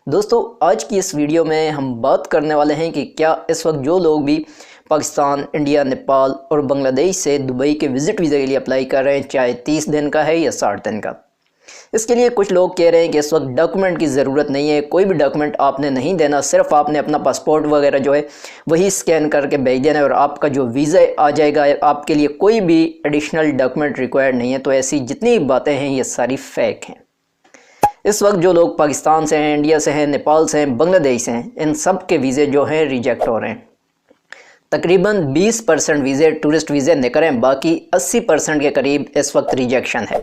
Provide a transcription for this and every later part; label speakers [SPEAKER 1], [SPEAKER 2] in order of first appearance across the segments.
[SPEAKER 1] دوستو آج کی اس ویڈیو میں ہم بات کرنے والے ہیں کہ کیا اس وقت جو لوگ بھی پاکستان، انڈیا، نیپال اور بنگلہ دیش سے دبئی کے وزٹ ویزا کے لیے اپلائی کر رہے ہیں، چاہے 30 دن کا ہے یا 60 دن کا، اس کے لیے کچھ لوگ کہہ رہے ہیں کہ اس وقت ڈاکومنٹ کی ضرورت نہیں ہے، کوئی بھی ڈاکومنٹ آپ نے نہیں دینا، صرف آپ نے اپنا پاسپورٹ وغیرہ جو ہے وہی سکین کر کے بھیج دینا ہے اور آپ کا جو ویزا آ جائے گا، آپ کے لیے کوئی بھی ایڈیشنل ڈاکومنٹ ریکوائرڈ نہیں ہے۔ تو ایسی جتنی باتیں ہیں یہ ساری فیک ہیں۔ اس وقت جو لوگ پاکستان سے ہیں، انڈیا سے ہیں، نیپال سے ہیں، بنگلہ دیش سے ہیں، ان سب کے ویزے جو ہیں ریجیکٹ ہو رہے ہیں۔ تقریباً 20% ویزے ٹورسٹ ویزے نکل رہے ہیں، باقی 80% کے قریب اس وقت ریجیکشن ہے۔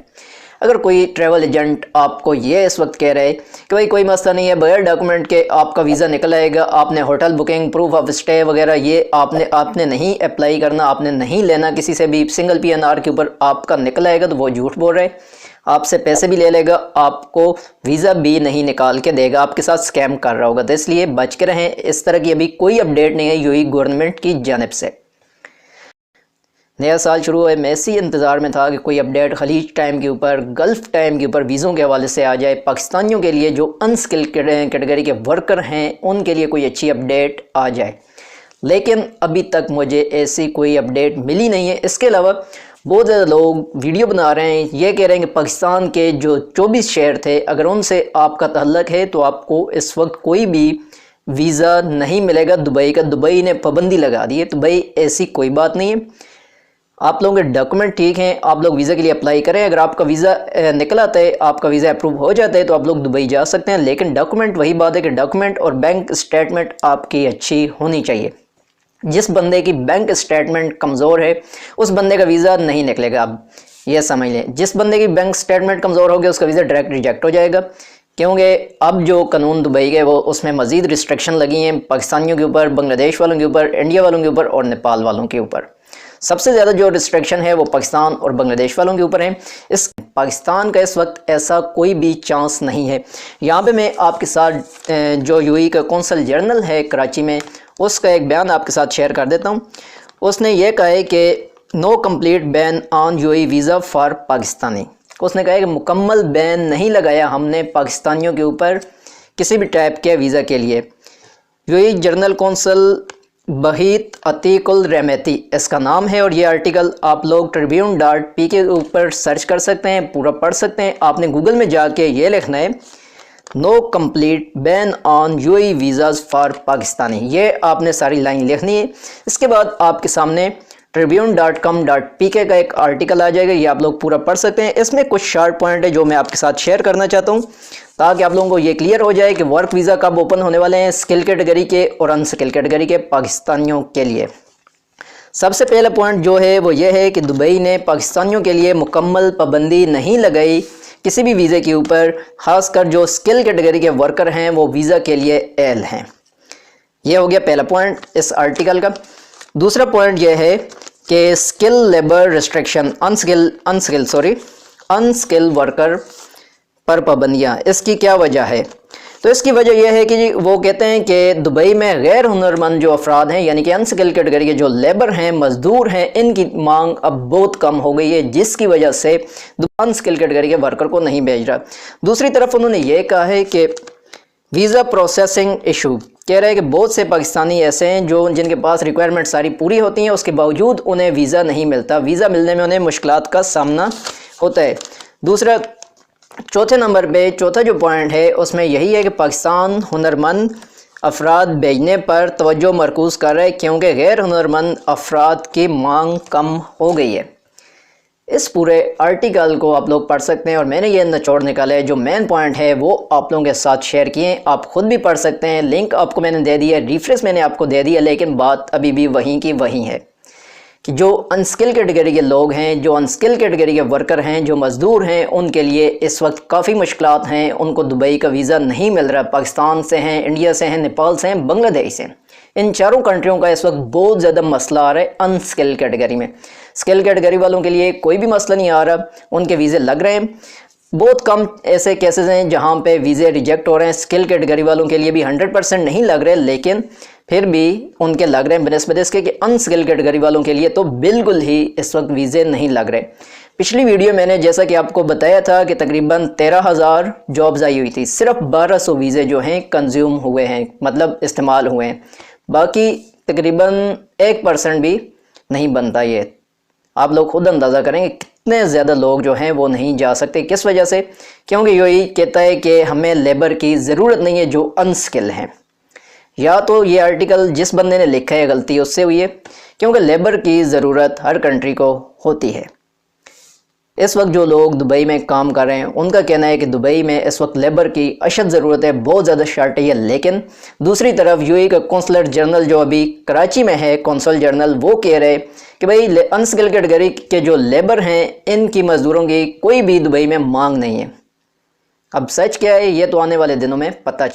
[SPEAKER 1] اگر کوئی ٹریول ایجنٹ آپ کو یہ اس وقت کہہ رہے کہ بھائی کوئی مسئلہ نہیں ہے، بغیر ڈاکومنٹ کے آپ کا ویزا نکل آئے گا، آپ نے hotel booking, proof of stay وغیرہ یہ آپ نے نہیں اپلائی کرنا، آپ نے نہیں لینا کسی سے بھی، سنگل PNR کے اوپر آپ کا نکل آئے گا، تو وہ جھوٹ بول رہے ہیں۔ آپ سے پیسے بھی لے لے گا، آپ کو ویزا بھی نہیں نکال کے دے گا، آپ کے ساتھ سکیم کر رہا ہوگا۔ تو اس لیے بچ کے رہیں، اس طرح کی ابھی کوئی اپڈیٹ نہیں ہے UAE گورنمنٹ کی جانب سے۔ نیا سال شروع ہے، میں اسی انتظار میں تھا کہ کوئی اپڈیٹ خلیج ٹائم کے اوپر، گلف ٹائم کے اوپر ویزوں کے حوالے سے آ جائے، پاکستانیوں کے لیے جو انسکل کیٹیگری کے ورکر ہیں ان کے لیے کوئی اچھی اپڈیٹ آ جائے، لیکن ابھی تک مجھے ایسی کوئی اپڈیٹ ملی نہیں ہے۔ اس کے علاوہ بہت زیادہ لوگ ویڈیو بنا رہے ہیں، یہ کہہ رہے ہیں کہ پاکستان کے جو 24 شہر تھے، اگر ان سے آپ کا تعلق ہے تو آپ کو اس وقت کوئی بھی ویزا نہیں ملے گا دبئی کا۔ دبئی نے پابندی لگا دی ہے۔ دبئی ایسی کوئی بات نہیں ہے، آپ لوگوں کے ڈاکومنٹ ٹھیک ہیں، آپ لوگ ویزا کے لیے اپلائی کریں، اگر آپ کا ویزا نکل آتا ہے، آپ کا ویزا اپروو ہو جاتا ہے تو آپ لوگ دبئی جا سکتے ہیں، لیکن ڈاکومنٹ وہی بات ہے کہ ڈاکومنٹ اور بینک اسٹیٹمنٹ آپ کی اچھی ہونی چاہیے۔ جس بندے کی بینک اسٹیٹمنٹ کمزور ہے اس بندے کا ویزا نہیں نکلے گا۔ اب یہ سمجھ لیں، جس بندے کی بینک اسٹیٹمنٹ کمزور ہوگی اس کا ویزا ڈائریکٹ ریجیکٹ ہو جائے گا، کیونکہ اب جو قانون دبئی کے وہ اس میں مزید ریسٹرکشن لگی ہیں پاکستانیوں کے اوپر، بنگلہ دیش والوں کے اوپر، انڈیا والوں کے اوپر اور نیپال والوں کے اوپر۔ سب سے زیادہ جو ریسٹرکشن ہے وہ پاکستان اور بنگلہ دیش والوں کے اوپر ہیں۔ پاکستان کا اس وقت ایسا کوئی بھی چانس نہیں ہے۔ یہاں پہ میں آپ کے ساتھ جو UAE کا کونسل جنرل ہے کراچی میں، اس کا ایک بیان آپ کے ساتھ شیئر کر دیتا ہوں۔ اس نے یہ کہا ہے کہ no complete ban on UAE visa for Pakistani. اس نے کہا ہے کہ مکمل بین نہیں لگایا ہم نے پاکستانیوں کے اوپر کسی بھی ٹائپ کے ویزا کے لیے۔ UAE جنرل کونسل بہیت عتیق الرحمتی اس کا نام ہے، اور یہ آرٹیکل آپ لوگ tribune.p کے اوپر سرچ کر سکتے ہیں، پورا پڑھ سکتے ہیں۔ آپ نے گوگل میں جا کے یہ لکھنا ہے no complete ban on UAE visas for Pakistani, یہ آپ نے ساری لائن لکھنی ہے۔ اس کے بعد آپ کے سامنے tribune.com.pk کا ایک آرٹیکل آ جائے گا، یہ آپ لوگ پورا پڑھ سکتے ہیں۔ اس میں کچھ شارٹ پوائنٹ ہے جو میں آپ کے ساتھ شیئر کرنا چاہتا ہوں تاکہ آپ لوگوں کو یہ کلیئر ہو جائے کہ ورک ویزا کب اوپن ہونے والے ہیں اسکل کیٹیگری کے اور ان اسکل کیٹیگری کے پاکستانیوں کے لیے۔ سب سے پہلا پوائنٹ جو ہے وہ یہ ہے کہ دبئی نے پاکستانیوں کے لیے مکمل پابندی نہیں لگائی کسی بھی ویزے کے اوپر، خاص کر جو اسکل کیٹیگری کے ورکر ہیں وہ ویزا کے لیے اہل ہیں۔ یہ ہو گیا پہلا پوائنٹ اس آرٹیکل کا۔ دوسرا پوائنٹ یہ ہے کہ اسکل لیبر ریسٹرکشن، انسکل ورکر پر پابندیاں، اس کی کیا وجہ ہے؟ تو اس کی وجہ یہ ہے کہ وہ کہتے ہیں کہ دبئی میں غیر ہنرمند جو افراد ہیں، یعنی کہ انسکل کیٹیگری کے جو لیبر ہیں، مزدور ہیں، ان کی مانگ اب بہت کم ہو گئی ہے، جس کی وجہ سے انسکل کیٹیگری کے ورکر کو نہیں بھیج رہا۔ دوسری طرف انہوں نے یہ کہا ہے کہ ویزا پروسیسنگ ایشو، کہہ رہے ہیں کہ بہت سے پاکستانی ایسے ہیں جن کے پاس ریکوائرمنٹ ساری پوری ہوتی ہیں، اس کے باوجود انہیں ویزا نہیں ملتا، ویزا ملنے میں انہیں مشکلات کا سامنا ہوتا ہے۔ چوتھے نمبر پہ چوتھا جو پوائنٹ ہے اس میں یہی ہے کہ پاکستان ہنرمند افراد بھیجنے پر توجہ مرکوز کر رہا ہے کیونکہ غیر ہنرمند افراد کی مانگ کم ہو گئی ہے۔ اس پورے آرٹیکل کو آپ لوگ پڑھ سکتے ہیں، اور میں نے یہ نچوڑ نکالا ہے، جو مین پوائنٹ ہے وہ آپ لوگوں کے ساتھ شیئر کیے، آپ خود بھی پڑھ سکتے ہیں۔ لنک آپ کو میں نے دے دیا، ریفریش میں نے آپ کو دے دیا، لیکن بات ابھی بھی وہیں کی وہیں ہے کہ جو انسکل کیٹیگری کے لوگ ہیں، جو انسکل کیٹیگری کے ورکر ہیں، جو مزدور ہیں، ان کے لیے اس وقت کافی مشکلات ہیں، ان کو دبئی کا ویزا نہیں مل رہا۔ پاکستان سے ہیں، انڈیا سے ہیں، نیپال سے ہیں، بنگلہ دیش سے ہیں، ان چاروں کنٹریوں کا اس وقت بہت زیادہ مسئلہ آ رہا ہے انسکل کیٹیگری میں۔ اسکل کیٹیگری والوں کے لیے کوئی بھی مسئلہ نہیں آ رہا، ان کے ویزے لگ رہے ہیں۔ بہت کم ایسے کیسز ہیں جہاں پہ ویزے ریجیکٹ ہو رہے ہیں۔ اسکل کیٹیگری والوں کے لیے بھی 100% نہیں لگ رہے، لیکن پھر بھی ان کے لگ رہے ہیں بنسبت اس کے کہ ان اسکل کیٹیگری والوں کے لیے تو بالکل ہی اس وقت ویزے نہیں لگ رہے۔ پچھلی ویڈیو میں نے جیسا کہ آپ کو بتایا تھا کہ تقریباً 13,000 جابز آئی ہوئی تھی، صرف 1200 ویزے جو ہیں کنزیوم ہوئے ہیں، مطلب استعمال ہوئے ہیں، باقی تقریباً 1% بھی نہیں بنتا۔ یہ آپ لوگ خود اندازہ کریں کہ کتنے زیادہ لوگ جو ہیں وہ نہیں جا سکتے۔ کس وجہ سے؟ کیونکہ یہی کہتا ہے کہ ہمیں لیبر کی ضرورت نہیں ہے جو انسکل ہیں۔ یا تو یہ آرٹیکل جس بندے نے لکھا ہے غلطی اس سے ہوئی ہے، کیونکہ لیبر کی ضرورت ہر کنٹری کو ہوتی ہے۔ اس وقت جو لوگ دبئی میں کام کر رہے ہیں ان کا کہنا ہے کہ دبئی میں اس وقت لیبر کی اشد ضرورت ہے، بہت زیادہ شارٹیج ہے، لیکن دوسری طرف یو اے کا کونسلر جنرل جو ابھی کراچی میں ہے، کونسل جنرل، وہ کہہ رہے کہ بھئی انسکل کیٹیگری کے جو لیبر ہیں ان کی مزدوروں کی کوئی بھی دبئی میں مانگ نہیں ہے۔ اب سچ کیا ہے یہ تو آنے والے دنوں میں پتہ چلے۔